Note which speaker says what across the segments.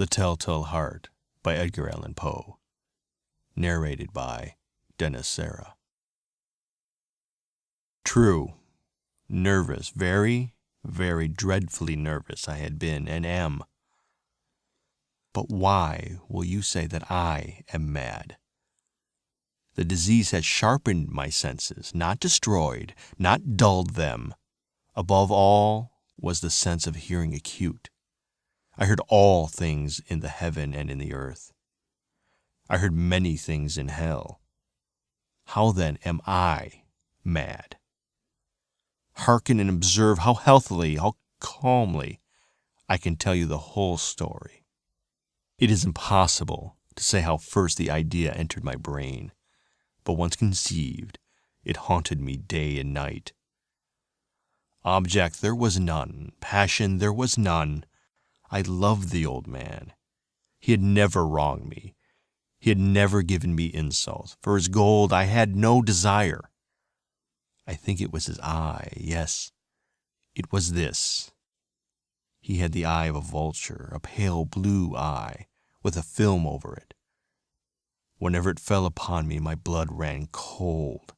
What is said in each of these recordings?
Speaker 1: The Telltale Heart by Edgar Allan Poe. Narrated by Serra. True, nervous, very, very dreadfully nervous I had been and am. But why will you say that I am mad? The disease has sharpened my senses, not destroyed, not dulled them. Above all was the sense of hearing acute. I heard all things in the heaven and in the earth. I heard many things in hell. How then am I mad? Hearken and observe how healthily, how calmly I can tell you the whole story. It is impossible to say how first the idea entered my brain, but once conceived, it haunted me day and night. Object there was none, passion there was none. I loved the old man. He had never wronged me. He had never given me insult. For his gold I had no desire. I think it was his eye. Yes, it was this. He had the eye of a vulture, a pale blue eye, with a film over it. Whenever it fell upon me, my blood ran cold,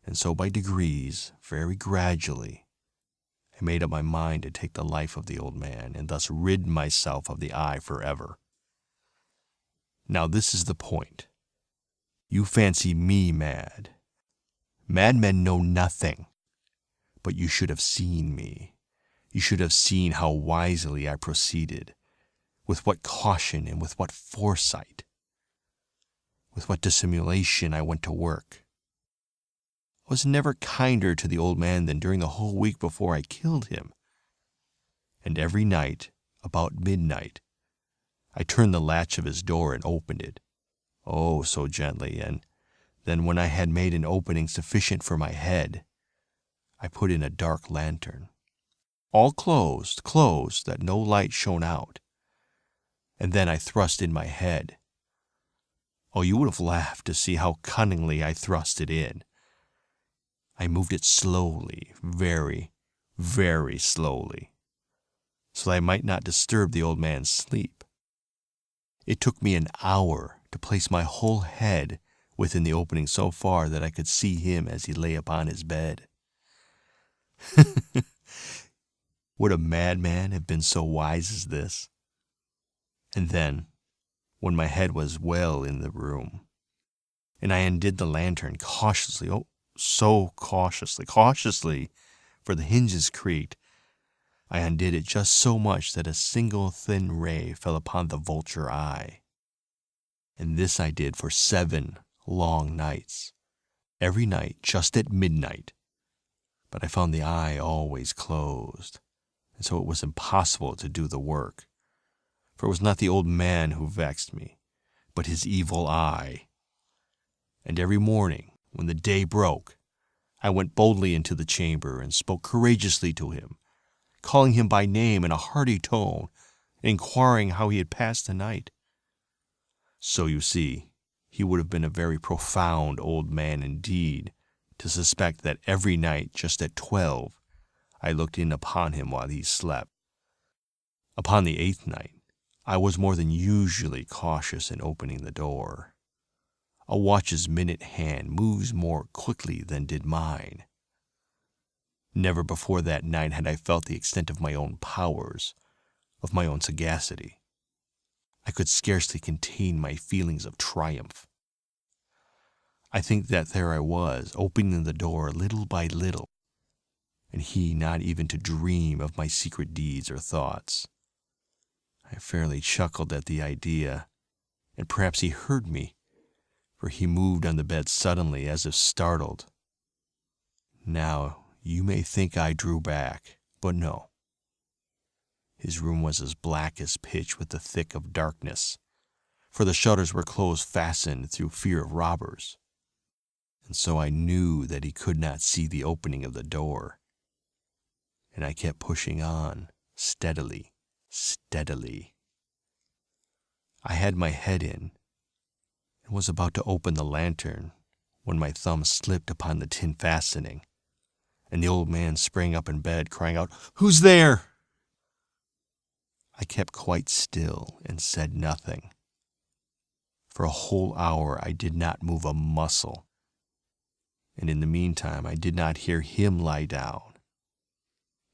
Speaker 1: and so by degrees, very gradually, I made up my mind to take the life of the old man, and thus rid myself of the eye forever. Now this is the point. You fancy me mad. Madmen know nothing. But you should have seen me. You should have seen how wisely I proceeded, with what caution and with what foresight, with what dissimulation I went to work. I was never kinder to the old man than during the whole week before I killed him. And every night, about midnight, I turned the latch of his door and opened it, oh, so gently, and then when I had made an opening sufficient for my head, I put in a dark lantern, all closed, that no light shone out, and then I thrust in my head. Oh, you would have laughed to see how cunningly I thrust it in. I moved it slowly, very, very slowly, so that I might not disturb the old man's sleep. It took me an hour to place my whole head within the opening so far that I could see him as he lay upon his bed. Would a madman have been so wise as this? And then, when my head was well in the room, and I undid the lantern cautiously, oh, so cautiously, for the hinges creaked, I undid it just so much that a single thin ray fell upon the vulture eye. And this I did for 7 long nights, every night just at midnight. But I found the eye always closed, and so it was impossible to do the work. For it was not the old man who vexed me, but his evil eye. And every morning, when the day broke, I went boldly into the chamber and spoke courageously to him, calling him by name in a hearty tone, inquiring how he had passed the night. So you see, he would have been a very profound old man indeed to suspect that every night just at 12 I looked in upon him while he slept. Upon the 8th night, I was more than usually cautious in opening the door. A watch's minute hand moves more quickly than did mine. Never before that night had I felt the extent of my own powers, of my own sagacity. I could scarcely contain my feelings of triumph. I think that there I was, opening the door little by little, and he not even to dream of my secret deeds or thoughts. I fairly chuckled at the idea, and perhaps he heard me, for he moved on the bed suddenly as if startled. Now, you may think I drew back, but no. His room was as black as pitch with the thick of darkness, for the shutters were closed fastened through fear of robbers. And so I knew that he could not see the opening of the door. And I kept pushing on, steadily. I had my head in, and was about to open the lantern when my thumb slipped upon the tin fastening, and the old man sprang up in bed, crying out, "Who's there?" I kept quite still and said nothing. For a whole hour I did not move a muscle, and in the meantime I did not hear him lie down.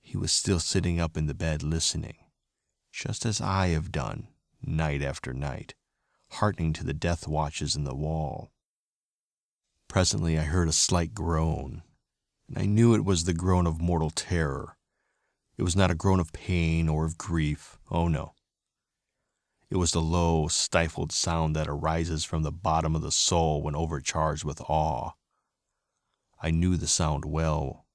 Speaker 1: He was still sitting up in the bed listening, just as I have done night after night, hearkening to the death watches in the wall. Presently I heard a slight groan, and I knew it was the groan of mortal terror. It was not a groan of pain or of grief. Oh no. It was the low, stifled sound that arises from the bottom of the soul when overcharged with awe. I knew the sound well.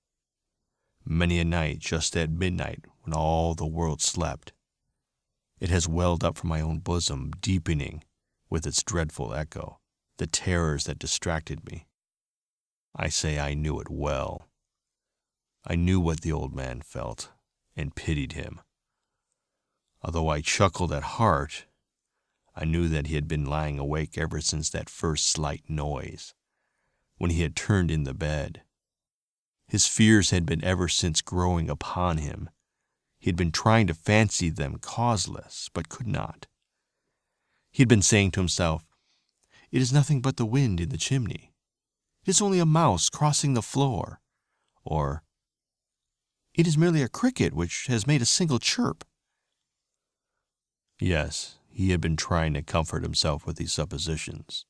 Speaker 1: Many a night, just at midnight, when all the world slept, it has welled up from my own bosom, deepening, with its dreadful echo, the terrors that distracted me. I say I knew it well. I knew what the old man felt, and pitied him. Although I chuckled at heart, I knew that he had been lying awake ever since that first slight noise, when he had turned in the bed. His fears had been ever since growing upon him. He had been trying to fancy them causeless, but could not. He had been saying to himself, "It is nothing but the wind in the chimney. It is only a mouse crossing the floor." Or, "It is merely a cricket which has made a single chirp." Yes, he had been trying to comfort himself with these suppositions.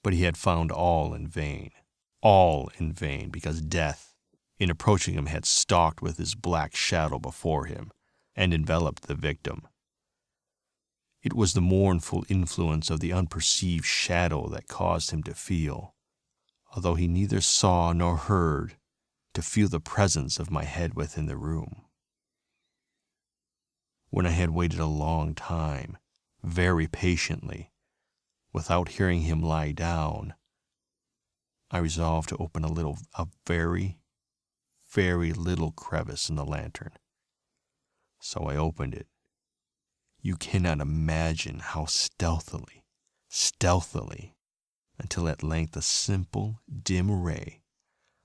Speaker 1: But he had found all in vain, because death, in approaching him, had stalked with his black shadow before him and enveloped the victim. It was the mournful influence of the unperceived shadow that caused him to feel, although he neither saw nor heard, to feel the presence of my head within the room. When I had waited a long time, very patiently, without hearing him lie down, I resolved to open a very, very little crevice in the lantern. So I opened it. You cannot imagine how stealthily, until at length a simple, dim ray,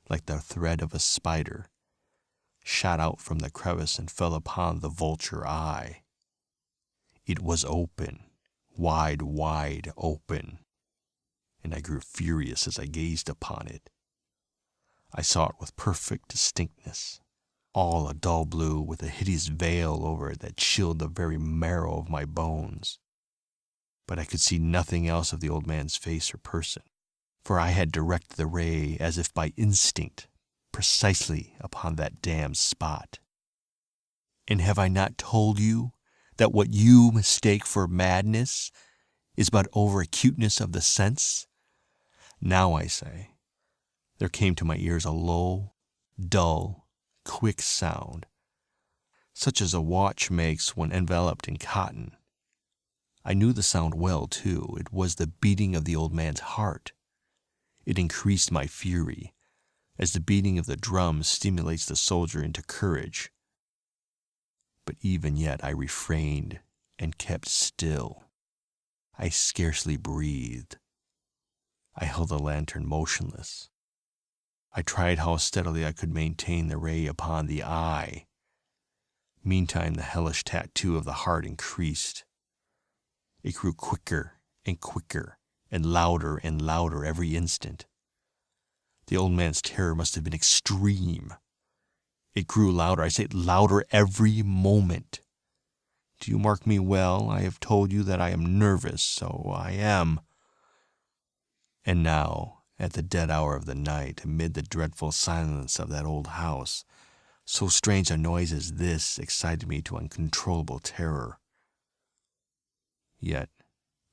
Speaker 1: like the thread of a spider, shot out from the crevice and fell upon the vulture eye. It was open, wide open, and I grew furious as I gazed upon it. I saw it with perfect distinctness, all a dull blue with a hideous veil over it that chilled the very marrow of my bones. But I could see nothing else of the old man's face or person, for I had directed the ray as if by instinct, precisely upon that damned spot. And have I not told you that what you mistake for madness is but over-acuteness of the sense? Now I say, there came to my ears a low, dull, quick sound, such as a watch makes when enveloped in cotton. I knew the sound well, too. It was the beating of the old man's heart. It increased my fury, as the beating of the drum stimulates the soldier into courage. But even yet I refrained and kept still. I scarcely breathed. I held the lantern motionless. I tried how steadily I could maintain the ray upon the eye. Meantime, the hellish tattoo of the heart increased. It grew quicker and quicker, and louder every instant. The old man's terror must have been extreme. It grew louder, I say louder every moment. Do you mark me well? I have told you that I am nervous, so I am. And now, at the dead hour of the night, amid the dreadful silence of that old house, so strange a noise as this excited me to uncontrollable terror. Yet,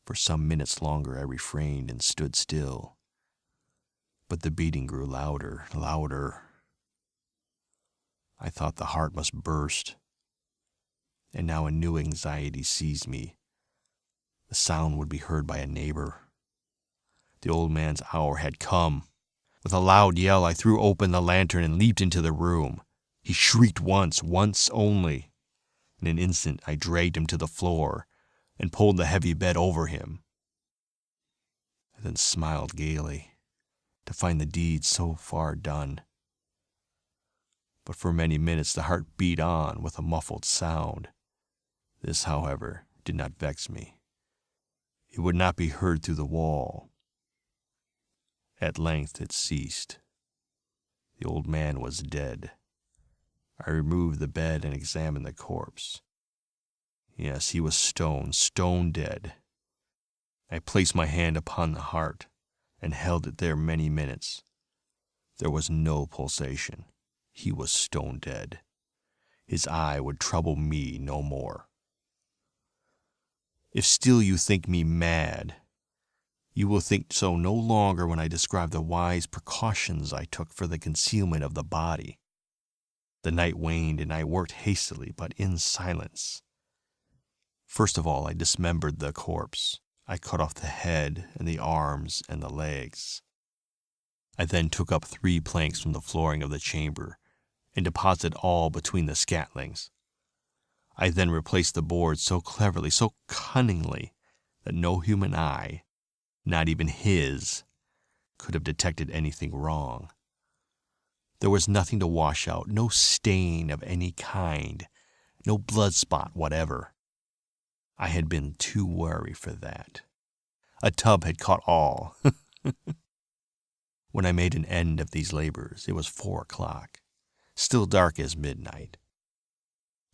Speaker 1: for some minutes longer I refrained and stood still. But the beating grew louder. I thought the heart must burst. And now a new anxiety seized me. The sound would be heard by a neighbor. The old man's hour had come. With a loud yell, I threw open the lantern and leaped into the room. He shrieked once only. In an instant, I dragged him to the floor and pulled the heavy bed over him. I then smiled gaily to find the deed so far done. But for many minutes the heart beat on with a muffled sound. This, however, did not vex me. It would not be heard through the wall. At length it ceased. The old man was dead. I removed the bed and examined the corpse. Yes, he was stone dead. I placed my hand upon the heart and held it there many minutes. There was no pulsation. He was stone dead. His eye would trouble me no more. If still you think me mad, you will think so no longer when I describe the wise precautions I took for the concealment of the body. The night waned, and I worked hastily, but in silence. First of all, I dismembered the corpse. I cut off the head and the arms and the legs. I then took up 3 planks from the flooring of the chamber and deposited all between the scatlings. I then replaced the boards so cleverly, so cunningly, that no human eye, not even his, could have detected anything wrong. There was nothing to wash out, no stain of any kind, no blood spot whatever. I had been too wary for that. A tub had caught all. When I made an end of these labors, it was 4 o'clock, still dark as midnight.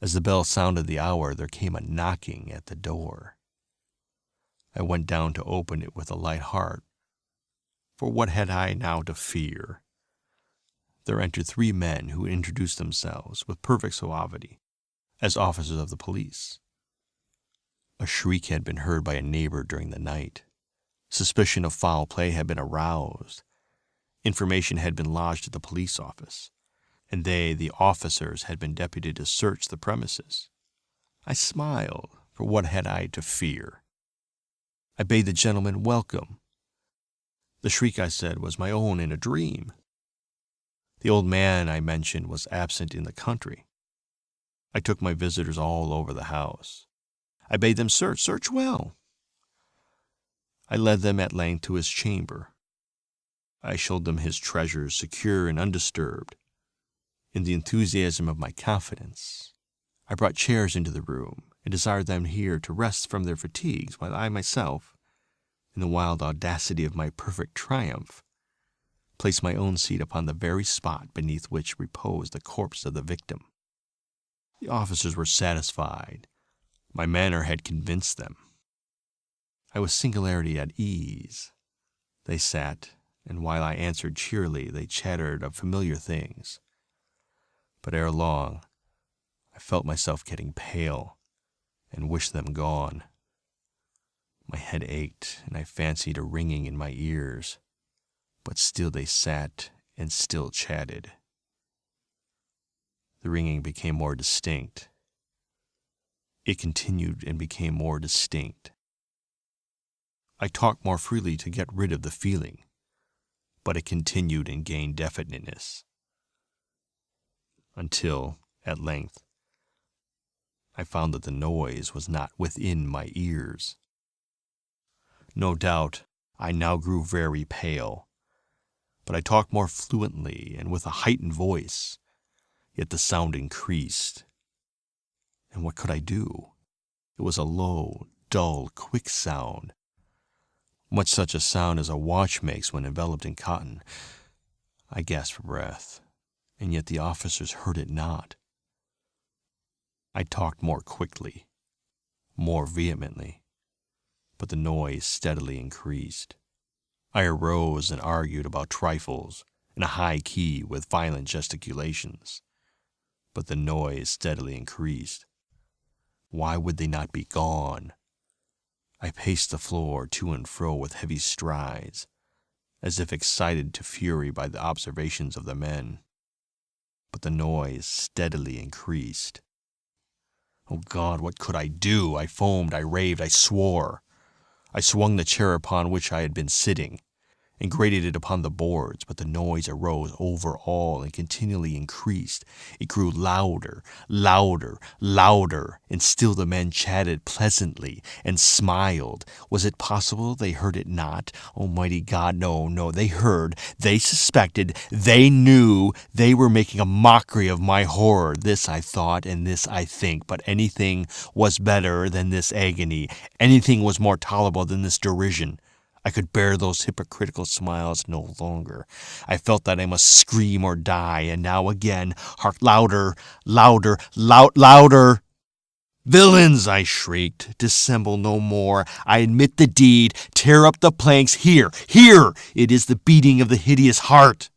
Speaker 1: As the bell sounded the hour, there came a knocking at the door. I went down to open it with a light heart, for what had I now to fear? There entered 3 men who introduced themselves with perfect suavity as officers of the police. A shriek had been heard by a neighbor during the night. Suspicion of foul play had been aroused. Information had been lodged at the police office, and they, the officers, had been deputed to search the premises. I smiled, for what had I to fear? I bade the gentleman welcome. The shriek, I said, was my own in a dream. The old man I mentioned was absent in the country. I took my visitors all over the house. I bade them search well. I led them at length to his chamber. I showed them his treasures secure and undisturbed. In the enthusiasm of my confidence, I brought chairs into the room and desired them here to rest from their fatigues, while I myself, in the wild audacity of my perfect triumph, placed my own seat upon the very spot beneath which reposed the corpse of the victim. The officers were satisfied. My manner had convinced them. I was singularly at ease. They sat, and while I answered cheerily, they chattered of familiar things. But ere long, I felt myself getting pale and wished them gone. My head ached, and I fancied a ringing in my ears, but still they sat and still chatted. The ringing became more distinct. It continued and became more distinct. I talked more freely to get rid of the feeling, but it continued and gained definiteness, until, at length, I found that the noise was not within my ears. No doubt, I now grew very pale, but I talked more fluently and with a heightened voice, yet the sound increased. And what could I do? It was a low, dull, quick sound, much such a sound as a watch makes when enveloped in cotton. I gasped for breath, and yet the officers heard it not. I talked more quickly, more vehemently, but the noise steadily increased. I arose and argued about trifles in a high key with violent gesticulations, but the noise steadily increased. Why would they not be gone? I paced the floor to and fro with heavy strides, as if excited to fury by the observations of the men, but the noise steadily increased. Oh God, what could I do? I foamed, I raved, I swore. I swung the chair upon which I had been sitting, and grated it upon the boards, but the noise arose over all and continually increased. It grew louder, louder, louder, and still the men chatted pleasantly and smiled. Was it possible they heard it not? Almighty God, no, no, they heard, they suspected, they knew they were making a mockery of my horror. This I thought, and this I think, but anything was better than this agony. Anything was more tolerable than this derision. I could bear those hypocritical smiles no longer. I felt that I must scream or die, and now again, hark, louder, louder, louder. Villains, I shrieked, dissemble no more. I admit the deed. Tear up the planks. Here, here! It is the beating of the hideous heart.